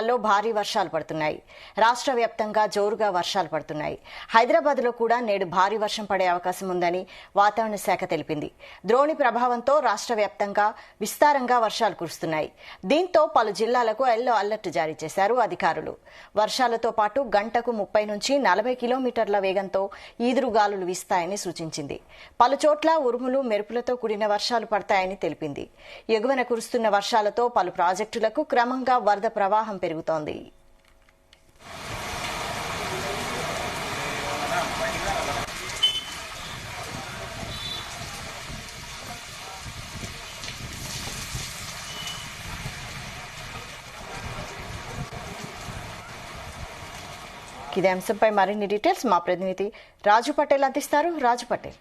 లో భారీ వర్షాలు పడుతున్నాయి. రాష్ట్ర వ్యాప్తంగా జోరుగా వర్షాలు పడుతున్నాయి. హైదరాబాద్ లో కూడా నేడు భారీ వర్షం పడే అవకాశం ఉందని వాతావరణ శాఖ తెలిపింది. ద్రోణి ప్రభావంతో రాష్ట్ర వ్యాప్తంగా విస్తారంగా వర్షాలు కురుస్తున్నాయి. దీంతో పలు జిల్లాలకు ఎల్లో అలర్ట్ జారీ చేశారు అధికారులు. వర్షాలతో పాటు గంటకు 30 నుంచి 40 కిలోమీటర్ల వేగంతో ఈదురుగాలులు వీస్తాయని సూచించింది. పలు చోట్ల ఉరుములు మెరుపులతో కూడిన వర్షాలు పడతాయని తెలిపింది. ఎగువన కురుస్తున్న వర్షాలతో పలు ప్రాజెక్టులకు క్రమంగా వరద ప్రవాహం పెరుగుతోంది. ఇదే అంశంపై మరిన్ని డీటెయిల్స్ మా ప్రతినిధి రాజు పటేల్ అందిస్తారు. రాజు పటేల్.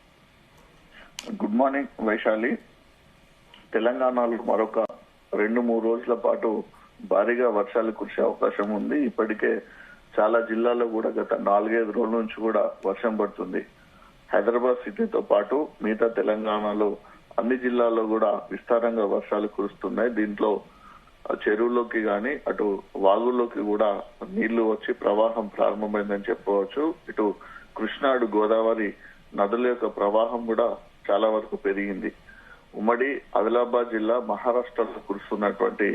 Good morning Vaishali. తెలంగాణలో మరొక 2-3 రోజుల పాటు భారీగా వర్షాలు కురిసే అవకాశం ఉంది. ఇప్పటికే చాలా జిల్లాల్లో కూడా గత 4-5 రోజుల నుంచి కూడా వర్షం పడుతుంది. హైదరాబాద్ సిటీతో పాటు మిగతా తెలంగాణలో అన్ని జిల్లాల్లో కూడా విస్తారంగా వర్షాలు కురుస్తున్నాయి. దీంట్లో చెరువుల్లోకి గాని అటు వాగుల్లోకి కూడా నీళ్లు వచ్చి ప్రవాహం ప్రారంభమైందని చెప్పవచ్చు. ఇటు కృష్ణా అటు గోదావరి నదుల యొక్క ప్రవాహం కూడా చాలా వరకు పెరిగింది. ఉమ్మడి ఆదిలాబాద్ జిల్లా మహారాష్ట్రలో కురుస్తున్నటువంటి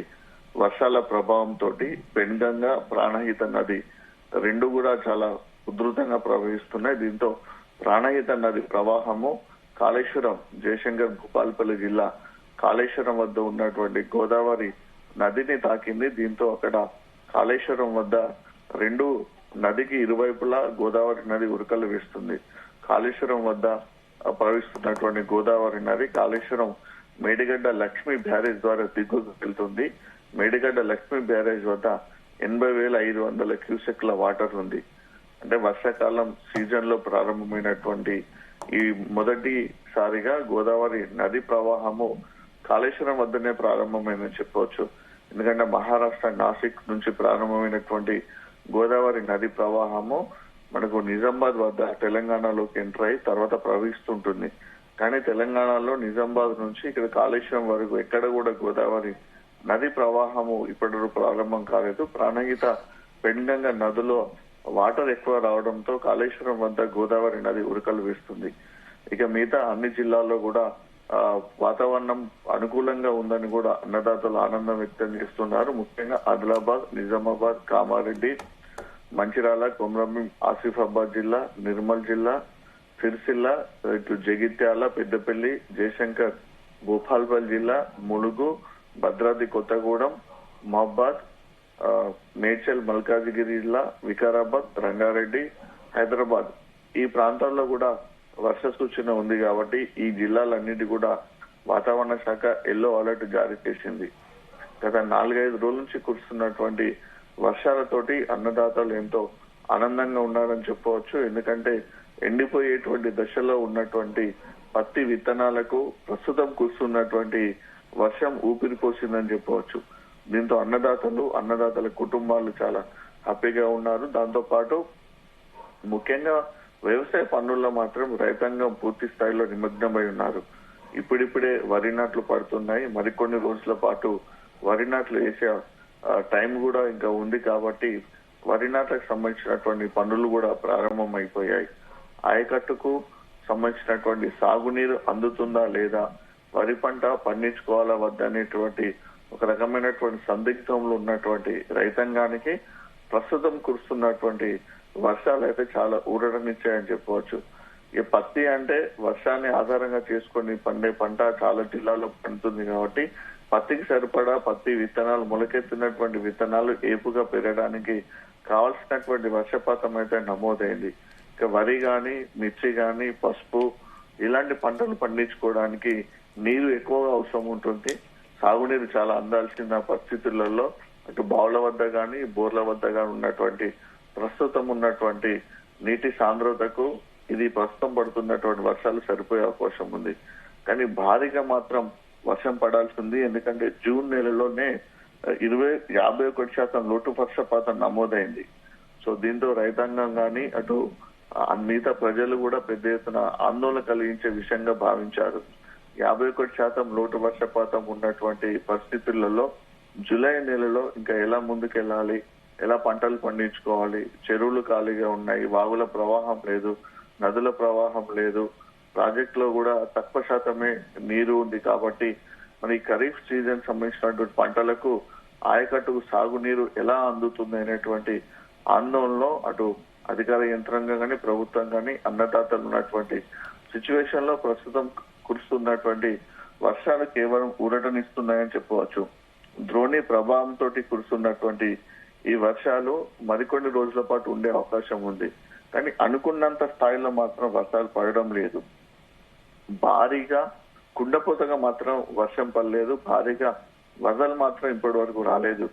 వర్షాల ప్రభావంతో పెన్గంగా ప్రాణహిత నది రెండు కూడా చాలా ఉధృతంగా ప్రవహిస్తున్నాయి. దీంతో ప్రాణహిత నది ప్రవాహము కాళేశ్వరం జయశంకర్ భూపాలపల్లి జిల్లా కాళేశ్వరం వద్ద ఉన్నటువంటి గోదావరి నదిని తాకింది. దీంతో అక్కడ కాళేశ్వరం వద్ద రెండు నదికి ఇరువైపులా గోదావరి నది ఉరకలు వేస్తుంది. కాళేశ్వరం వద్ద ప్రవహిస్తున్నటువంటి గోదావరి నది కాళేశ్వరం మేడిగడ్డ లక్ష్మీ బ్యారేజ్ ద్వారా దిగువకు వెళ్తుంది. మేడిగడ్డ లక్ష్మీ బ్యారేజ్ వద్ద 80,500 క్యూసెక్ల వాటర్ ఉంది. అంటే వర్షాకాలం సీజన్ లో ప్రారంభమైనటువంటి ఈ మొదటిసారిగా గోదావరి నది ప్రవాహము కాళేశ్వరం వద్దనే ప్రారంభమైందని చెప్పవచ్చు. ఎందుకంటే మహారాష్ట్ర నాసిక్ నుంచి ప్రారంభమైనటువంటి గోదావరి నది ప్రవాహము మనకు నిజామాబాద్ వద్ద తెలంగాణలోకి ఎంటర్ అయి తర్వాత ప్రవహిస్తుంటుంది. కానీ తెలంగాణలో నిజామాబాద్ నుంచి ఇక్కడ కాళేశ్వరం వరకు ఎక్కడ కూడా గోదావరి నది ప్రవాహము ఇప్పటి ప్రారంభం కాలేదు. ప్రాణహిత పెన్గంగా నదిలో వాటర్ ఎక్కువ రావడంతో కాళేశ్వరం వద్ద గోదావరి నది ఉరకలు వేస్తుంది. ఇక మిగతా అన్ని జిల్లాల్లో కూడా వాతావరణం అనుకూలంగా ఉందని కూడా అన్నదాతలు ఆనందం వ్యక్తం చేస్తున్నారు. ముఖ్యంగా ఆదిలాబాద్, నిజామాబాద్, కామారెడ్డి, మంచిర్యాల, కొమరంభీం, ఆసిఫాబాద్ జిల్లా, నిర్మల్ జిల్లా, సిరిసిల్ల, ఇటు జగిత్యాల, పెద్దపల్లి, జయశంకర్ భూపాలపల్లి జిల్లా, ములుగు, భద్రాద్రి కొత్తగూడెం, మహబాద్, మేడ్చల్, మల్కాజిగిరి జిల్లా, వికారాబాద్, రంగారెడ్డి, హైదరాబాద్ ఈ ప్రాంతాల్లో కూడా వర్ష సూచన ఉంది. కాబట్టి ఈ జిల్లాలన్నిటి కూడా వాతావరణ శాఖ ఎల్లో అలర్ట్ జారీ చేసింది. గత 4-5 రోజుల నుంచి కురుస్తున్నటువంటి వర్షాలతోటి అన్నదాతలు ఎంతో ఆనందంగా ఉన్నారని చెప్పవచ్చు. ఎందుకంటే ఎండిపోయేటువంటి దశలో ఉన్నటువంటి పత్తి విత్తనాలకు ప్రస్తుతం కురుస్తున్నటువంటి వర్షం ఊపిరి పోసిందని చెప్పవచ్చు. దీంతో అన్నదాతల కుటుంబాలు చాలా హ్యాపీగా ఉన్నారు. దాంతో పాటు ముఖ్యంగా వ్యవసాయ పనుల్లో మాత్రం రైతాంగం పూర్తి స్థాయిలో నిమగ్నమై ఉన్నారు. ఇప్పుడిప్పుడే వరి నాట్లు పడుతున్నాయి. మరికొన్ని రోజుల పాటు వరి నాట్లు వేసే టైం కూడా ఇంకా ఉంది. కాబట్టి వరి నాట్లకు సంబంధించినటువంటి పనులు కూడా ప్రారంభం అయిపోయాయి. ఆయకట్టుకు సంబంధించినటువంటి సాగునీరు అందుతుందా లేదా, వరి పంట పండించుకోవాలా వద్ద అనేటువంటి ఒక రకమైనటువంటి సందిగ్ధంలో ఉన్నటువంటి రైతాంగానికి ప్రస్తుతం కురుస్తున్నటువంటి వర్షాలు అయితే చాలా ఊరటనిచ్చాయని చెప్పవచ్చు. ఈ పత్తి అంటే వర్షాన్ని ఆధారంగా చేసుకొని పండే పంట చాలా జిల్లాలో పండుతుంది. కాబట్టి పత్తికి సరిపడా పత్తి విత్తనాలు మొలకెత్తినటువంటి విత్తనాలు ఏపుగా పెరగడానికి కావాల్సినటువంటి వర్షపాతం అయితే నమోదైంది. ఇక వరి గాని, మిర్చి గాని, పసుపు ఇలాంటి పంటలు పండించుకోవడానికి నీరు ఎక్కువగా అవసరం ఉంటుంది. సాగునీరు చాలా అందాల్సిన పరిస్థితులలో అటు బావుల వద్ద గాని, బోర్ల వద్ద గాని ఉన్నటువంటి ప్రస్తుతం ఉన్నటువంటి నీటి సాంద్రతకు ఇది ప్రస్తుతం పడుతున్నటువంటి వర్షాలు సరిపోయే అవకాశం ఉంది. కానీ భారీగా మాత్రం వర్షం పడాల్సి ఉంది. ఎందుకంటే జూన్ నెలలోనే 51% లోటు వర్షపాతం నమోదైంది. సో దీంతో రైతాంగం గాని అటు మిగతా ప్రజలు కూడా పెద్ద ఎత్తున ఆందోళన కలిగించే విషయంగా భావించారు. 51% లోటు వర్షపాతం ఉన్నటువంటి పరిస్థితులలో జూలై నెలలో ఇంకా ఎలా ముందుకెళ్ళాలి, ఎలా పంటలు పండించుకోవాలి, చెరువులు ఖాళీగా ఉన్నాయి, వాగుల ప్రవాహం లేదు, నదుల ప్రవాహం లేదు, ప్రాజెక్టులో కూడా తక్కువ శాతమే నీరు ఉంది కాబట్టి మరి ఖరీఫ్ సీజన్ సంబంధించినటువంటి పంటలకు ఆయకట్టుకు సాగునీరు ఎలా అందుతుంది అనేటువంటి ఆందోళనలో అటు అధికార యంత్రాంగం కానీ ప్రభుత్వం కానీ అన్నదాతలు ఉన్నటువంటి సిచ్యువేషన్ లో ప్రస్తుతం కురుస్తున్నటువంటి వర్షాలు కేవలం ఊరటనిస్తున్నాయని చెప్పవచ్చు. ద్రోణి ప్రభావంతో కురుస్తున్నటువంటి ఈ వర్షాలు మరికొన్ని రోజుల పాటు ఉండే అవకాశం ఉంది. కానీ అనుకున్నంత స్థాయిలో మాత్రం వర్షాలు పడడం లేదు. భారీగా కుండపోతగా మాత్రం వర్షం పడలేదు, భారీగా వరదలు మాత్రం ఇప్పటి వరకు రాలేదు.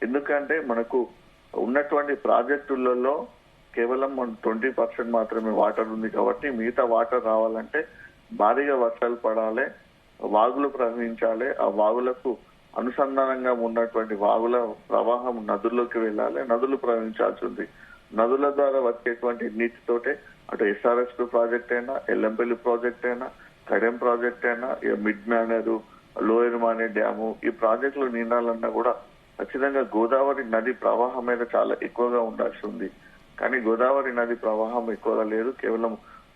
ఎందుకంటే మనకు ఉన్నటువంటి ప్రాజెక్టులలో కేవలం 20% మాత్రమే వాటర్ ఉంది కాబట్టి మిగతా వాటర్ రావాలంటే భారీగా వర్షాలు పడాలి, వాగులు ప్రవహించాలి, ఆ వాగులకు అనుసంధానంగా ఉన్నటువంటి వాగుల ప్రవాహం నదుల్లోకి వెళ్ళాలి, నదులు ప్రవహించాల్సి ఉంది. నదుల ద్వారా వచ్చేటువంటి నీటితోటే అటు ఎస్ఆర్ఎస్ ప్రాజెక్ట్ అయినా, ఎల్లంపల్లి ప్రాజెక్ట్ అయినా, కడెం ప్రాజెక్ట్ అయినా, మిడ్ మేనరు, లోయర్ మానే డ్యాము ఈ ప్రాజెక్టులు నిండాలన్నా కూడా ఖచ్చితంగా గోదావరి నది ప్రవాహం మీద చాలా ఎక్కువగా ఉండాల్సి ఉంది. కానీ గోదావరి నది ప్రవాహం ఎక్కువగా లేదు. కేవలం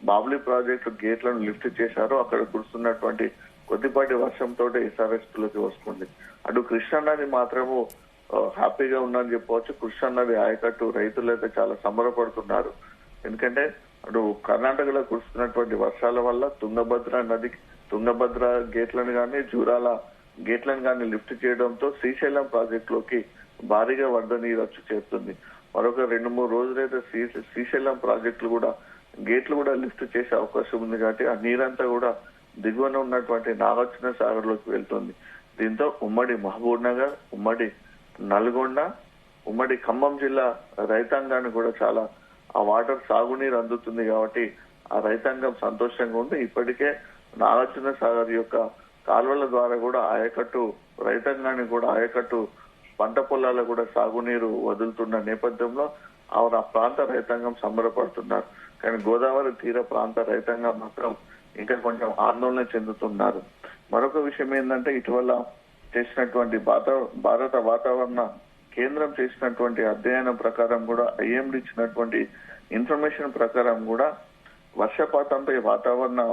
బాబ్లీ ప్రాజెక్టు గేట్లను లిఫ్ట్ చేశారు. అక్కడ కురుస్తున్నటువంటి కొద్దిపాటి వర్షంతో ఎస్ఆర్ఎస్ లోకి వస్తుంది. అటు కృష్ణా నది మాత్రము హ్యాపీగా ఉందని చెప్పవచ్చు. కృష్ణా నది ఆయకట్టు రైతులు అయితే చాలా సంబరపడుతున్నారు. ఎందుకంటే అటు కర్ణాటకలో కురుస్తున్నటువంటి వర్షాల వల్ల తుంగభద్ర గేట్లను కానీ, జూరాల గేట్లను కానీ లిఫ్ట్ చేయడంతో శ్రీశైలం ప్రాజెక్టులోకి భారీగా వరద నీరు వచ్చి చేరుతుంది. మరొక 2-3 రోజులైతే శ్రీశైలం ప్రాజెక్టులు కూడా గేట్లు కూడా లిఫ్ట్ చేసే అవకాశం ఉంది కాబట్టి ఆ నీరంతా కూడా దిగువన ఉన్నటువంటి నాగార్జున సాగర్ లోకి వెళ్తుంది. దీంతో ఉమ్మడి మహబూబ్ నగర్, ఉమ్మడి నల్గొండ, ఉమ్మడి ఖమ్మం జిల్లా రైతాంగాన్ని కూడా చాలా ఆ వాటర్ సాగునీరు అందుతుంది కాబట్టి ఆ రైతాంగం సంతోషంగా ఉంది. ఇప్పటికే నాగార్జున సాగర్ యొక్క కాలువల ద్వారా కూడా ఆయకట్టు రైతాంగాన్ని కూడా ఆయకట్టు పంట పొలాలకు కూడా సాగునీరు వదులుతున్న నేపథ్యంలో ఆ ప్రాంత రైతాంగం సంబరపడుతున్నారు. కానీ గోదావరి తీర ప్రాంత రైతాంగం మాత్రం ఇంకా కొంచెం ఆందోళన చెందుతున్నారు. మరొక విషయం ఏంటంటే ఇటీవల చేసినటువంటి భారత వాతావరణ కేంద్రం చేసినటువంటి అధ్యయనం ప్రకారం కూడా ఐఎండీ ఇచ్చినటువంటి ఇన్ఫర్మేషన్ ప్రకారం కూడా వర్షపాతంపై వాతావరణ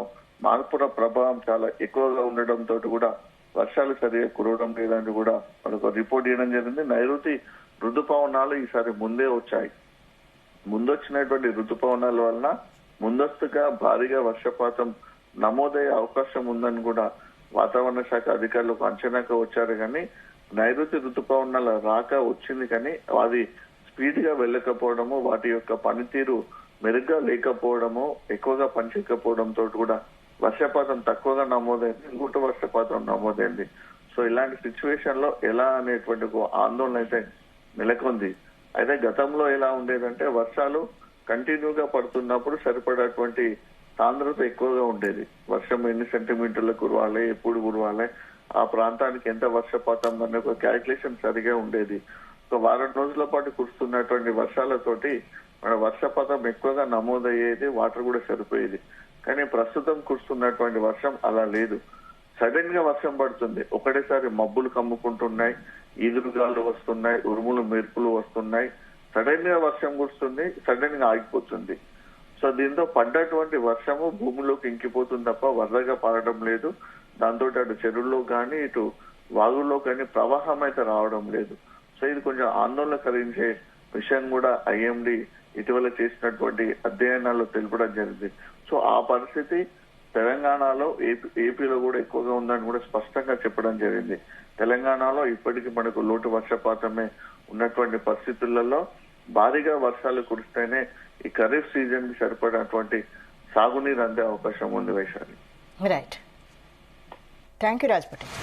మార్పుల ప్రభావం చాలా ఎక్కువగా ఉండడంతో కూడా వర్షాలు సరిగా కురవడం లేదని కూడా మనకు రిపోర్ట్ చేయడం జరిగింది. నైరుతి ఋతుపవనాలు ఈసారి ముందే వచ్చాయి. ముందొచ్చినటువంటి ఋతుపవనాల వలన ముందస్తుగా భారీగా వర్షపాతం నమోదయ్యే అవకాశం ఉందని కూడా వాతావరణ శాఖ అధికారులకు అంచనాకు వచ్చారు. కానీ నైరుతి ఋతుపవనాల రాక వచ్చింది కానీ అది స్పీడ్ గా వెళ్ళకపోవడము, వాటి యొక్క పనితీరు మెరుగ్గా లేకపోవడము, ఎక్కువగా పనిచేయకపోవడంతో కూడా వర్షపాతం తక్కువగా నమోదైంది, ఇంకొక వర్షపాతం నమోదైంది. సో ఇలాంటి సిచ్యువేషన్ లో ఎలా అనేటువంటి ఆందోళన అయితే నెలకొంది. అయితే గతంలో ఎలా ఉండేదంటే వర్షాలు కంటిన్యూగా పడుతున్నప్పుడు సరిపడేటువంటి సాంద్రత ఎక్కువగా ఉండేది. వర్షం ఎన్ని సెంటీమీటర్లు కురవాలి, ఎప్పుడు కురవాలి, ఆ ప్రాంతానికి ఎంత వర్షపాతం అనే ఒక క్యాల్కులేషన్ సరిగా ఉండేది. ఒక వారం రోజుల పాటు కురుస్తున్నటువంటి వర్షాలతోటి మన వర్షపాతం ఎక్కువగా నమోదయ్యేది, వాటర్ కూడా సరిపోయేది. కానీ ప్రస్తుతం కురుస్తున్నటువంటి వర్షం అలా లేదు. సడన్ గా వర్షం పడుతుంది, ఒకటేసారి మబ్బులు కమ్ముకుంటున్నాయి, ఈదురుగాలు వస్తున్నాయి, ఉరుములు మెరుపులు వస్తున్నాయి, సడన్ గా వర్షం కురుస్తుంది, సడన్ గా ఆగిపోతుంది. సో దీంతో పడ్డటువంటి వర్షము భూమిలోకి ఇంకిపోతుంది తప్ప వరదగా పడడం లేదు. దాంతో అటు చెరువుల్లో కానీ ఇటు వాగుల్లో కానీ ప్రవాహం అయితే రావడం లేదు. సో ఇది కొంచెం ఆందోళన కలిగించే విషయం కూడా ఐఎండీ ఇటీవల చేసినటువంటి అధ్యయనాల్లో తెలుపడం జరిగింది. సో ఆ పరిస్థితి తెలంగాణలో ఏపీలో కూడా ఎక్కువగా ఉందని కూడా స్పష్టంగా చెప్పడం జరిగింది. తెలంగాణలో ఇప్పటికీ మనకు లోటు వర్షపాతమే ఉన్నటువంటి పరిస్థితులలో భారీగా వర్షాలు కురిస్తేనే ఈ ఖరీఫ్ సీజన్ కి సరిపడినటువంటి సాగునీరు అందే అవకాశం ఉంది. Vaishali. Right, thank you Raj Patel.